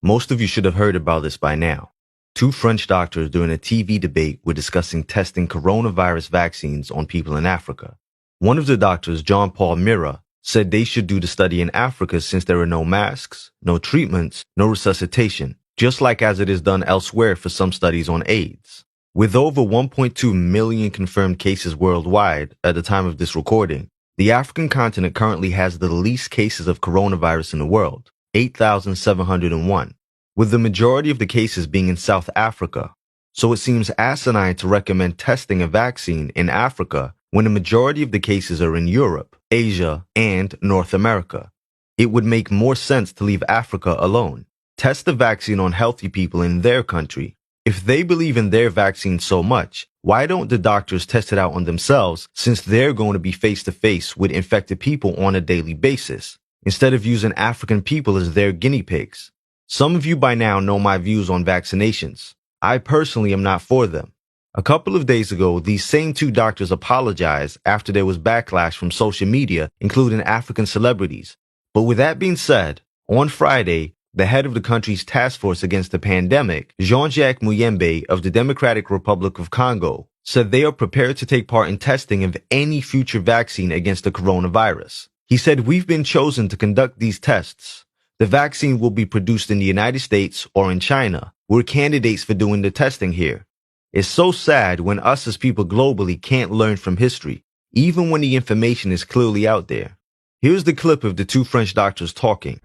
Most of you should have heard about this by now. Two French doctors during a TV debate were discussing testing coronavirus vaccines on people in Africa. One of the doctors, Jean-Paul Mira, said they should do the study in Africa since there are no masks, no treatments, no resuscitation, just like as it is done elsewhere for some studies on AIDS. With over 1.2 million confirmed cases worldwide at the time of this recording, the African continent currently has the least cases of coronavirus in the world, 8,701, with the majority of the cases being in South Africa. So it seems asinine to recommend testing a vaccine in Africa when the majority of the cases are in Europe, Asia, and North America. It would make more sense to leave Africa alone. Test the vaccine on healthy people in their country. If they believe in their vaccine so much, why don't the doctors test it out on themselves since they're going to be face to face with infected people on a daily basis, instead of using African people as their guinea pigs? Some of you by now know my views on vaccinations. I personally am not for them. A couple of days ago, these same two doctors apologized after there was backlash from social media, including African celebrities. But with that being said, on Friday, the head of the country's task force against the pandemic, Jean-Jacques Muyembe of the Democratic Republic of Congo, said they are prepared to take part in testing of any future vaccine against the coronavirus. He said, "We've been chosen to conduct these tests. The vaccine will be produced in the United States or in China. We're candidates for doing the testing here." It's so sad when us as people globally can't learn from history, even when the information is clearly out there. Here's the clip of the two French doctors talking.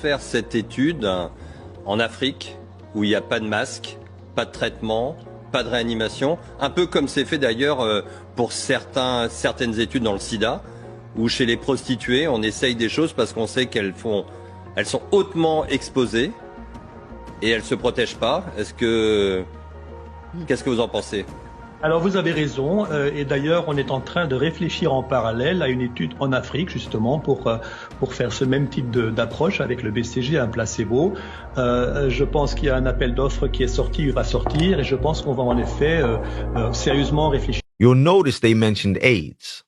Faire cette étude en Afrique où il n'y a pas de masque, pas de traitement, pas de réanimation, un peu comme c'est fait d'ailleurs pour certaines études dans le sida, où chez les prostituées on essaye des choses parce qu'on sait qu'elles sont hautement exposées et elles se protègent pas. Qu'est-ce que vous en pensez? Alors vous avez raison, et d'ailleurs on est en train de réfléchir en parallèle à une étude en Afrique justement pour faire ce même type d'approche avec le BCG, un placebo. Je pense qu'il y a un appel d'offres qui est sorti, il va sortir, et je pense qu'on va en effet sérieusement réfléchir. You'll notice they mentioned AIDS.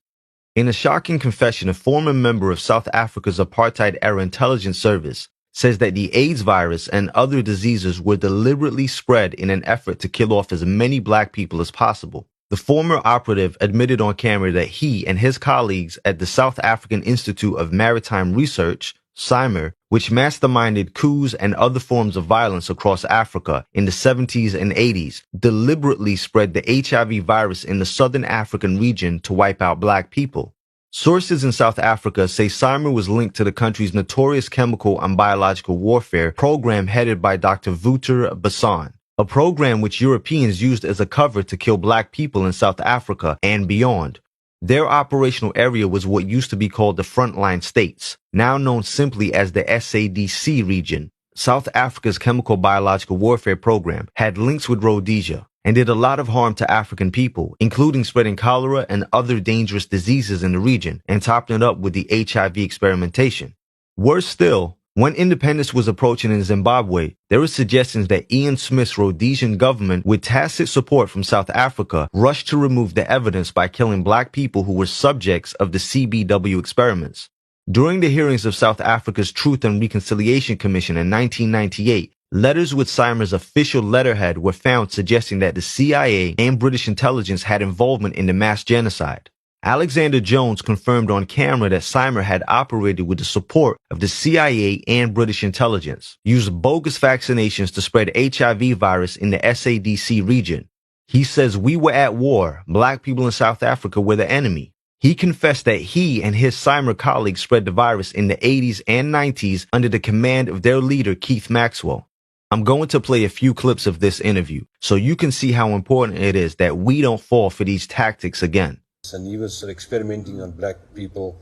In a shocking confession, a former member of South Africa's apartheid-era intelligence service says that the AIDS virus and other diseases were deliberately spread in an effort to kill off as many black people as possible. The former operative admitted on camera that he and his colleagues at the South African Institute of Maritime Research, CIMER, which masterminded coups and other forms of violence across Africa in the 70s and 80s, deliberately spread the HIV virus in the southern African region to wipe out black people. Sources in South Africa say CIMER was linked to the country's notorious chemical and biological warfare program headed by Dr. Wouter Basson, a program which Europeans used as a cover to kill black people in South Africa and beyond. Their operational area was what used to be called the Frontline States, now known simply as the SADC region. South Africa's chemical biological warfare program had links with Rhodesia and did a lot of harm to African people, including spreading cholera and other dangerous diseases in the region and topping it up with the HIV experimentation. Worse still, when independence was approaching in Zimbabwe, there were suggestions that Ian Smith's Rhodesian government, with tacit support from South Africa, rushed to remove the evidence by killing black people who were subjects of the CBW experiments. During the hearings of South Africa's Truth and Reconciliation Commission in 1998, letters with CIMER's official letterhead were found suggesting that the CIA and British intelligence had involvement in the mass genocide. Alexander Jones confirmed on camera that CIMER had operated with the support of the CIA and British intelligence, used bogus vaccinations to spread HIV virus in the SADC region. He says we were at war, black people in South Africa were the enemy. He confessed that he and his CIMER colleagues spread the virus in the 80s and 90s under the command of their leader, Keith Maxwell. I'm going to play a few clips of this interview so you can see how important it is that we don't fall for these tactics again. And he was experimenting on black people.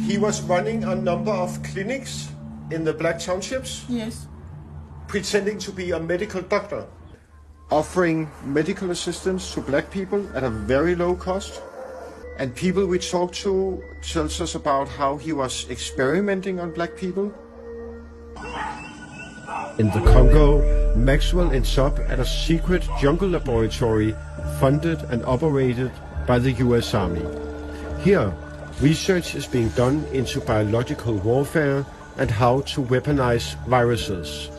He was running a number of clinics in the black townships. Yes. Pretending to be a medical doctor. Offering medical assistance to black people at a very low cost. And people we talked to tells us about how he was experimenting on black people. In the Congo, Maxwell ends up at a secret jungle laboratory funded and operated by the US Army. Here, research is being done into biological warfare and how to weaponize viruses.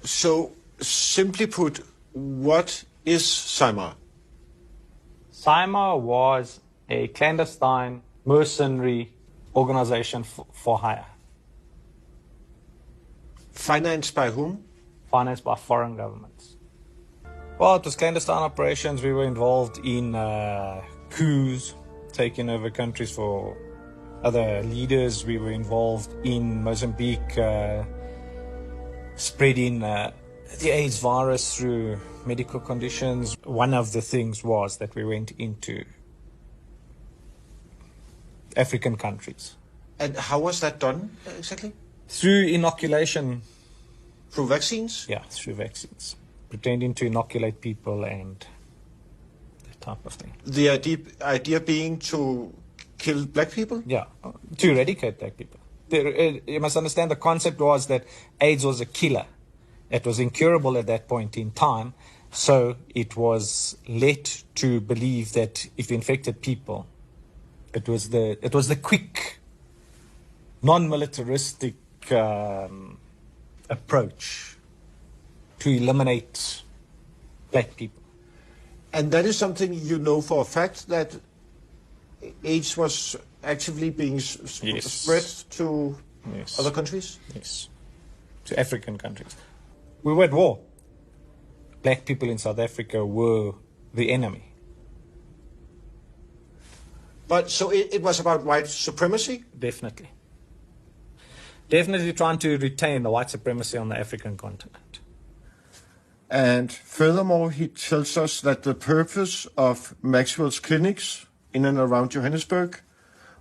So, simply put, what is CIMAR? CIMAR was a clandestine mercenary organization for hire, Financed by whom? financed by foreign governments. Well, it was clandestine operations. We were involved in coups, taking over countries for other leaders. We were involved in Mozambique, spreading the AIDS virus through medical conditions. One of the things was that we went into African countries. And how was that done exactly? Through inoculation. Through vaccines? Yeah, through vaccines. Pretending to inoculate people and that type of thing. The idea being to kill black people? Yeah, to eradicate black people. You must understand the concept was that AIDS was a killer. It was incurable at that point in time. So it was led to believe that if you infected people, it was the quick, non-militaristic approach to eliminate black people. And that is something you know for a fact, that AIDS was actively being spread to other countries? Yes, to African countries. We were at war. Black people in South Africa were the enemy. But so it was about white supremacy? Definitely. Definitely trying to retain the white supremacy on the African continent. And furthermore, he tells us that the purpose of Maxwell's clinics in and around Johannesburg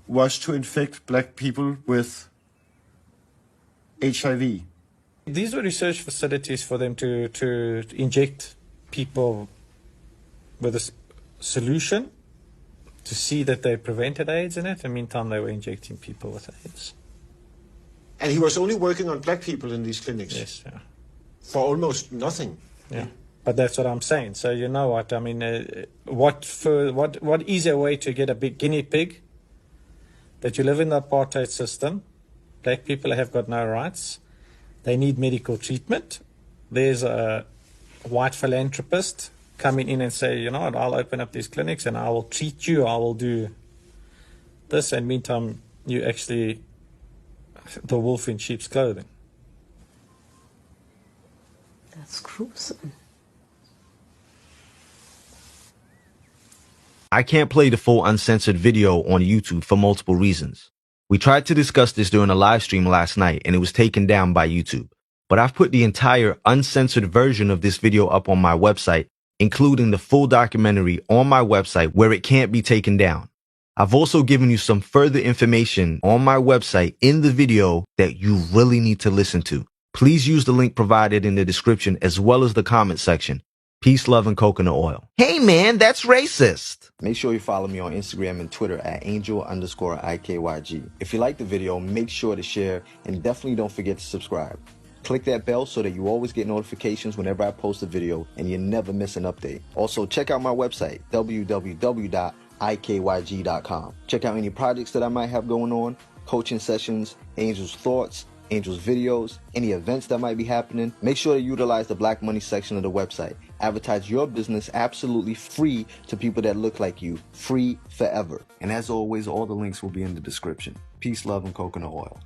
was to infect black people with HIV. These were research facilities for them to inject people with a solution to see that they prevented AIDS in it. In the meantime, they were injecting people with AIDS. And he was only working on black people in these clinics? Yes, yeah. For almost nothing? Yeah, but that's what I'm saying. So you know what, I mean, what easier way to get a big guinea pig that you live in the apartheid system, black people have got no rights, they need medical treatment, there's a white philanthropist coming in and say, you know what, I'll open up these clinics and I will treat you, I will do this, and meantime you actually the wolf in sheep's clothing. That's gruesome. I can't play the full uncensored video on YouTube for multiple reasons. We tried to discuss this during a live stream last night and it was taken down by YouTube. But I've put the entire uncensored version of this video up on my website, including the full documentary on my website where it can't be taken down. I've also given you some further information on my website in the video that you really need to listen to. Please use the link provided in the description as well as the comment section. Peace, love, and coconut oil. Hey man, that's racist. Make sure you follow me on Instagram and Twitter at angel_IKYG. If you like the video, make sure to share and definitely don't forget to subscribe. Click that bell so that you always get notifications whenever I post a video and you never miss an update. Also, check out my website, www.ikyg.com. Check out any projects that I might have going on, coaching sessions, Angel's Thoughts, Angel's videos, any events that might be happening. Make sure to utilize the Black Money section of the website. Advertise your business absolutely free to people that look like you. Free forever. And as always, all the links will be in the description. Peace, love, and coconut oil.